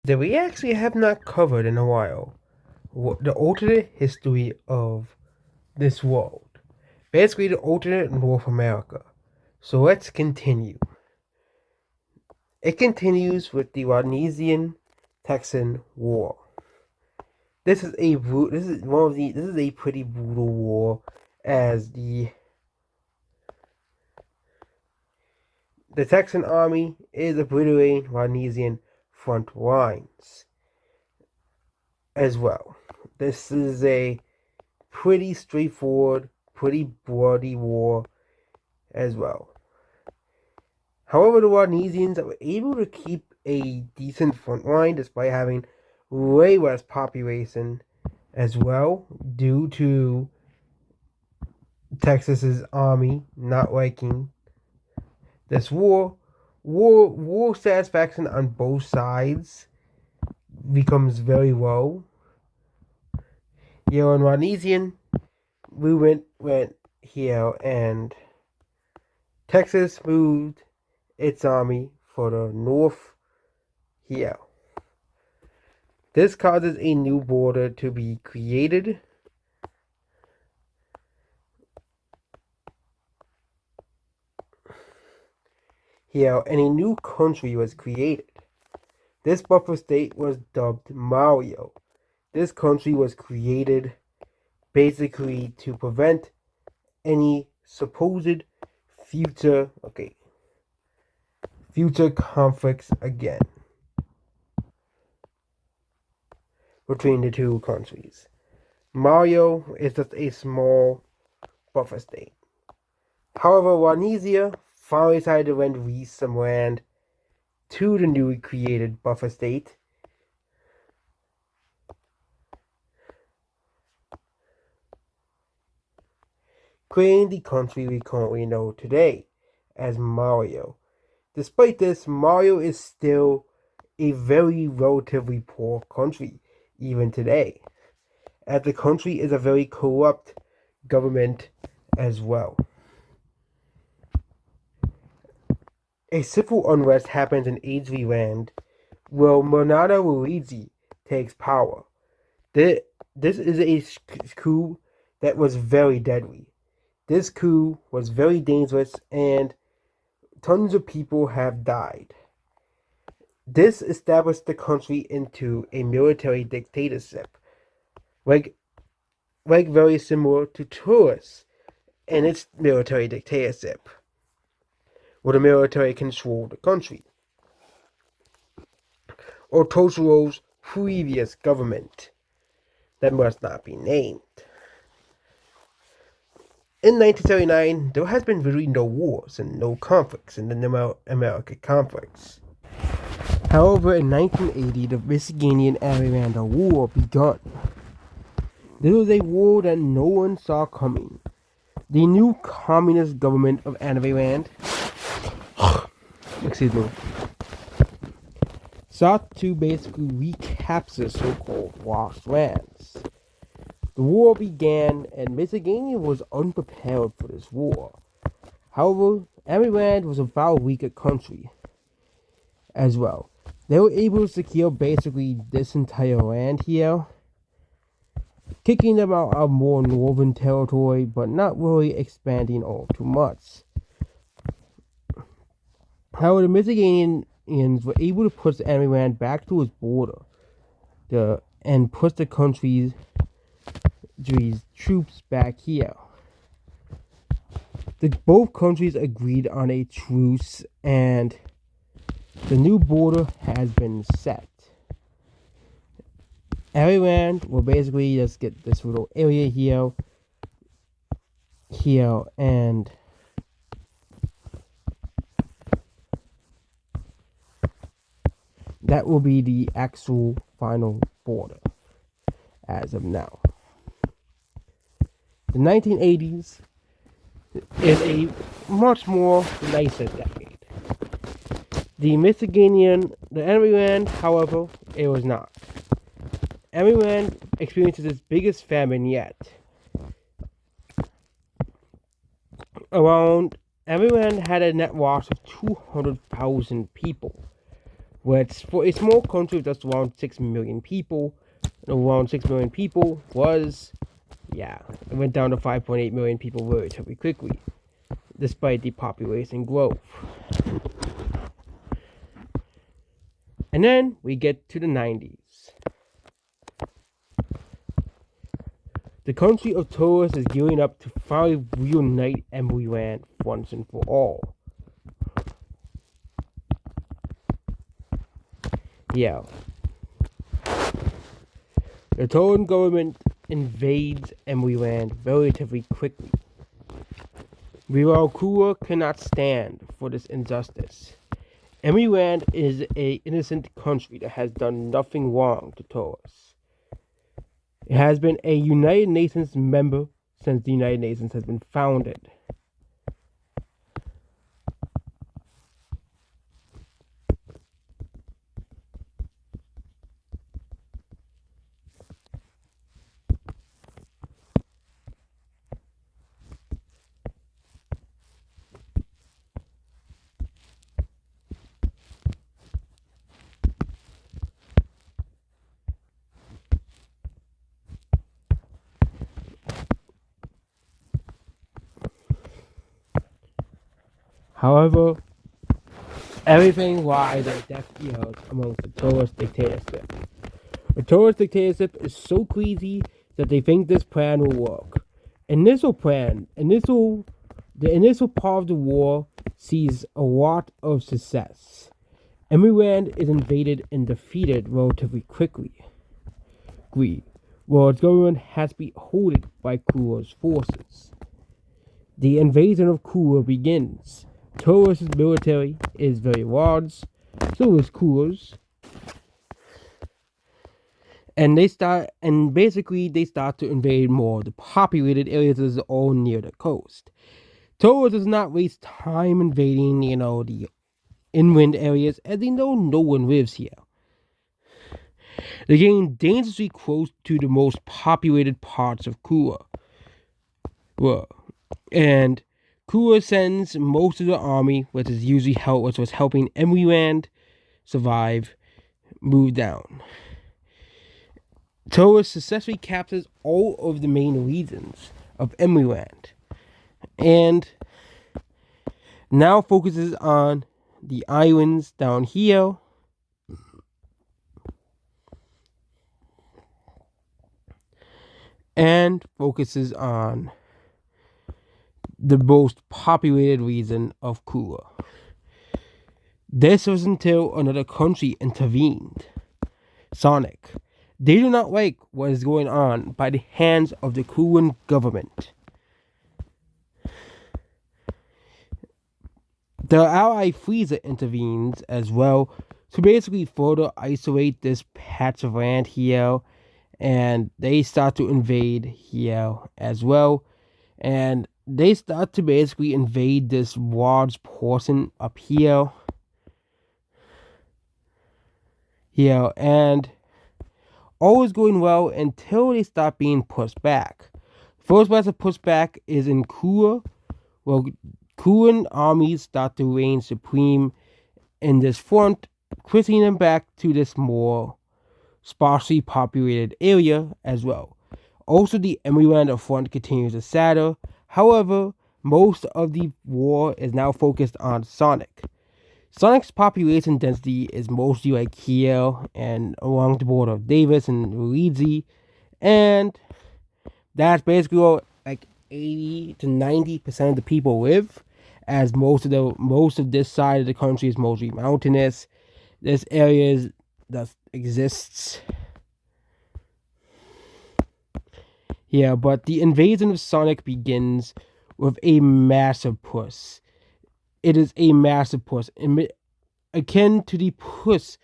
that we actually have not covered in a while. The alternate history of this world. Basically, the alternate North America. So let's continue. It continues with the Rhodesian Texan War. This is a pretty brutal war, as the Texan army is obliterating Rhodesian front lines as well. This is a pretty straightforward, pretty bloody war as well. However, the Rhodesians were able to keep a decent front line despite having way less population as well, due to Texas's army not liking this war. War satisfaction on both sides becomes very low. In Rhodesian, we went here, and Texas moved its army for the north here. This causes a new border to be created. Here, and a new country was created. This buffer state was dubbed Mario. This country was created basically to prevent any supposed future conflicts again between the two countries. Mario is just a small buffer state. However, Rhodesia finally decided to release some land to the newly created buffer state. Creating the country we currently know today as Mario. Despite this, Mario is still a very relatively poor country, even today, as the country is a very corrupt government as well. A civil unrest happens in Aidslie Land, where Monada Luigi takes power. This is a coup that was very deadly. This coup was very dangerous, and tons of people have died. This established the country into a military dictatorship, like very similar to Tunis and its military dictatorship, where the military controlled the country, or Toshio's previous government that must not be named. In 1979, there has been really no wars and no conflicts in the American conflicts. However, in 1980, the Michiganian-Aryamandah War begun. This was a war that no one saw coming. The new communist government of Anaviland sought to basically recapture so-called lost lands. The war began, and Michigan was unprepared for this war. However, Anaviland was a far weaker country as well. They were able to secure basically this entire land here, kicking them out of more northern territory, but not really expanding all too much. However, the Michiganians were able to push the enemy land back to its border and push the country's troops back here. Both countries agreed on a truce, and the new border has been set. Everyone will basically just get this little area here, and that will be the actual final border as of now. The 1980s is a much more nicer decade. The enemy land, however, it was not. Everyone experiences its biggest famine yet. Everyone had a net loss of 200,000 people, which for a small country of just around 6 million people, was, it went down to 5.8 million people relatively quickly, despite the population growth. And then we get to the 90s. The country of Taurus is gearing up to finally reunite Emeryland once and for all. Yeah. The Tauran government invades Emeryland relatively quickly. Meanwhile, Kura cannot stand for this injustice. Emeryland is an innocent country that has done nothing wrong to Taurus. It has been a United Nations member since the United Nations has been founded. However, everything lies at deaf ears amongst the Taurus dictatorship. The Taurus dictatorship is so crazy that they think this plan will work. The initial part of the war sees a lot of success. Emeryland is invaded and defeated relatively quickly, while its government has been held by Kura's forces. The invasion of Kura begins. Taurus' military is very large, so is Kura's. And they start to invade more of the populated areas all near the coast. Taurus does not waste time invading, the inland areas, as they know no one lives here. They're getting dangerously close to the most populated parts of Kura. And Kura sends most of the army, which was helping Emeryland survive, move down. Taurus successfully captures all of the main regions of Emeryland, and now focuses on the islands down here, and focuses on the most populated region of Kura. This was until another country intervened, Sonic. They do not like what is going on by the hands of the Kuran government. The ally Frieza intervenes as well to basically further isolate this patch of land here, and they start to invade here as well, and they start to basically invade this large portion up here, and all is going well until they start being pushed back. First batch of pushback is in Kura. Well, Kuran armies start to reign supreme in this front, pushing them back to this more sparsely populated area as well. Also, the Emeryland front continues to shatter. However, most of the war is now focused on Sonic. Sonic's population density is mostly like here and along the border of Davis and Luigi, and that's basically where like 80 to 90% of the people live, as most of this side of the country is mostly mountainous. This area that exists. Yeah, but the invasion of Sonic begins with a massive push. It is a massive push, akin to the push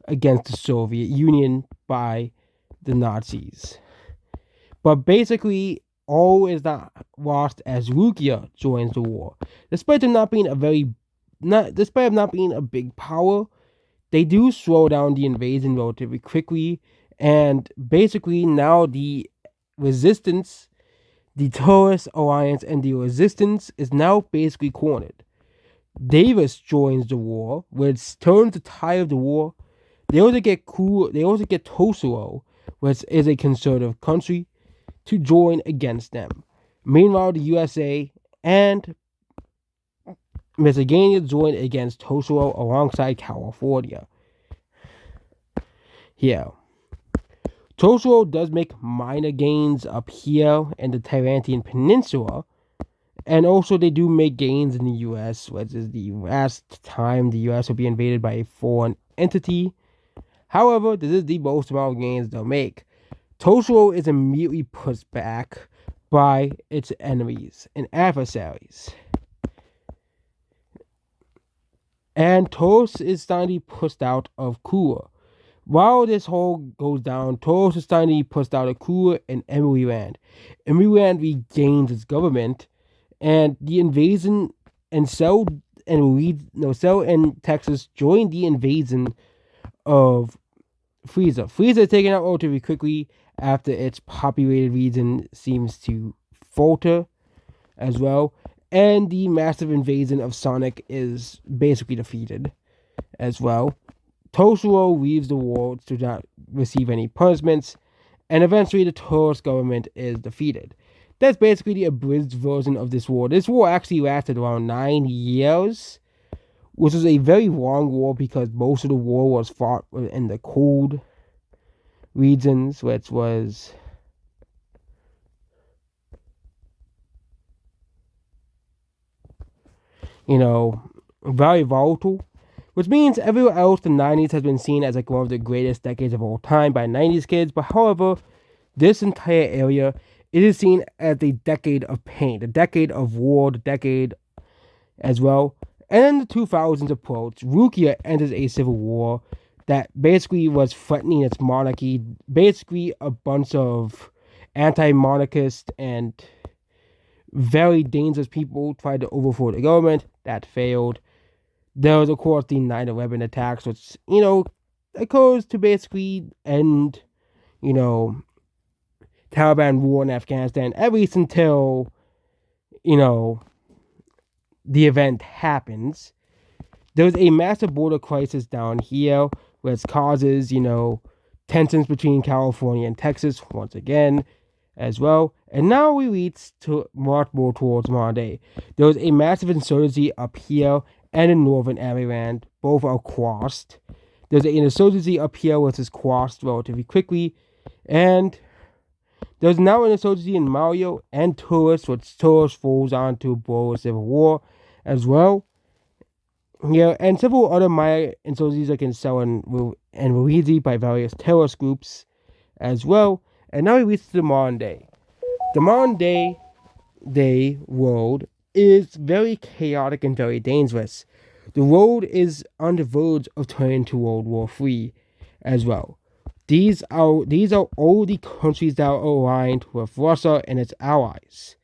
against the Soviet Union by the Nazis. But basically, all is not lost as Rukia joins the war. Despite not being a big power, they do slow down the invasion relatively quickly, and basically now the resistance, the Taurus Alliance and the resistance is now basically cornered. Davis joins the war, which turns the tide of the war. They also get Kosovo, which is a conservative country, to join against them. Meanwhile, the USA and Miscegennia joined against Kosovo alongside California. Here, Kosovo does make minor gains up here in the Tarantian Peninsula, and also they do make gains in the US, which is the last time the US will be invaded by a foreign entity. However, this is the most amount of gains they'll make. Kosovo is immediately pushed back by its enemies and adversaries. And Toros is starting to be pushed out of Kula. While this whole goes down, Toros is starting to be pushed out of Kula and Emily-Land. Emily-Land regains its government, and the invasion and Cell and Texas joined the invasion of Frieza. Frieza is taken out relatively quickly after its populated region seems to falter as well. And the massive invasion of Sonic is basically defeated as well. Kosovo leaves the war to not receive any punishments, and eventually the Toros government is defeated. That's basically the abridged version of this war. This war actually lasted around 9 years, which was a very long war because most of the war was fought in the cold regions, which was very volatile, which means everywhere else the 90s has been seen as like one of the greatest decades of all time by 90s kids. But however, this entire area, it is seen as a decade of pain, a decade of war, the decade as well. And then the 2000s approach, Rukia enters a civil war that basically was threatening its monarchy. Basically a bunch of anti-monarchist and very dangerous people tried to overthrow the government. That failed. There was, of course, the 9/11 attacks, which, occurs to basically end, Taliban rule in Afghanistan, at least until, the event happens. There's a massive border crisis down here, which causes, tensions between California and Texas once again as well. And now we reach to march more towards modern day. There was a massive insurgency up here and in northern Emily-Land. Both are crossed. There's an insurgency up here which is crossed relatively quickly. And there's now an insurgency in Mario and Tourist, which Tourist falls on to blow a civil war as well. And several other minor insurgencies like in Cell and Luigi by various terrorist groups as well. And now we reach to the modern day. The modern day world is very chaotic and very dangerous. The world is on the verge of turning to World War III as well. These are all the countries that are aligned with Russia and its allies.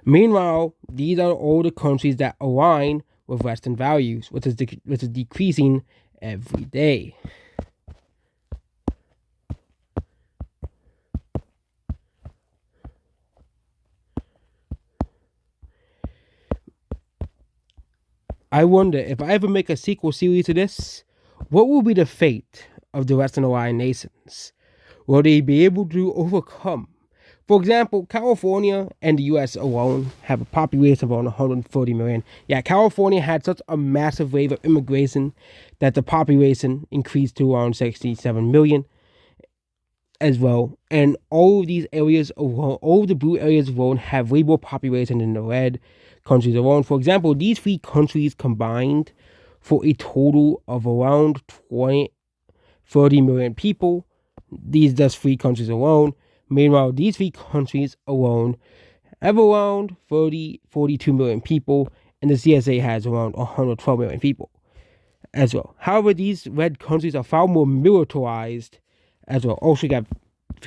Meanwhile, these are all the countries that align with Western values, which is decreasing every day. I wonder if I ever make a sequel series to this, what will be the fate of the Western aligned nations? Will they be able to overcome? For example, California and the US alone have a population of around 130 million. Yeah, California had such a massive wave of immigration that the population increased to around 67 million as well. And all of these areas alone, all of the blue areas alone have way more population than the red countries alone. For example, these 3 countries combined for a total of around 30 million people. These just 3 countries alone. Meanwhile, these 3 countries alone have around 42 million people, and the CSA has around 112 million people as well. However, these red countries are far more militarized as well. Also, forget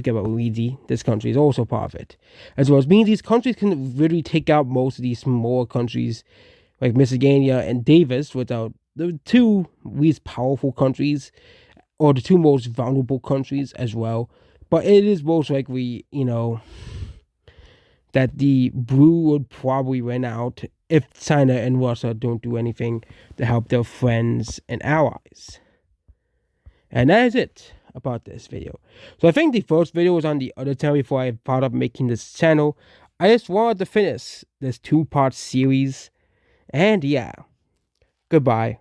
about Luigi. This country is also part of it as well. It means these countries can really take out most of these smaller countries like Miscegennia and Davis without the 2 least powerful countries or the 2 most vulnerable countries as well. But it is most likely, that the blue would probably win out if China and Russia don't do anything to help their friends and allies. And that is it about this video. So I think the first video was on the other channel before I thought of making this channel. I just wanted to finish this 2-part series. And yeah, goodbye.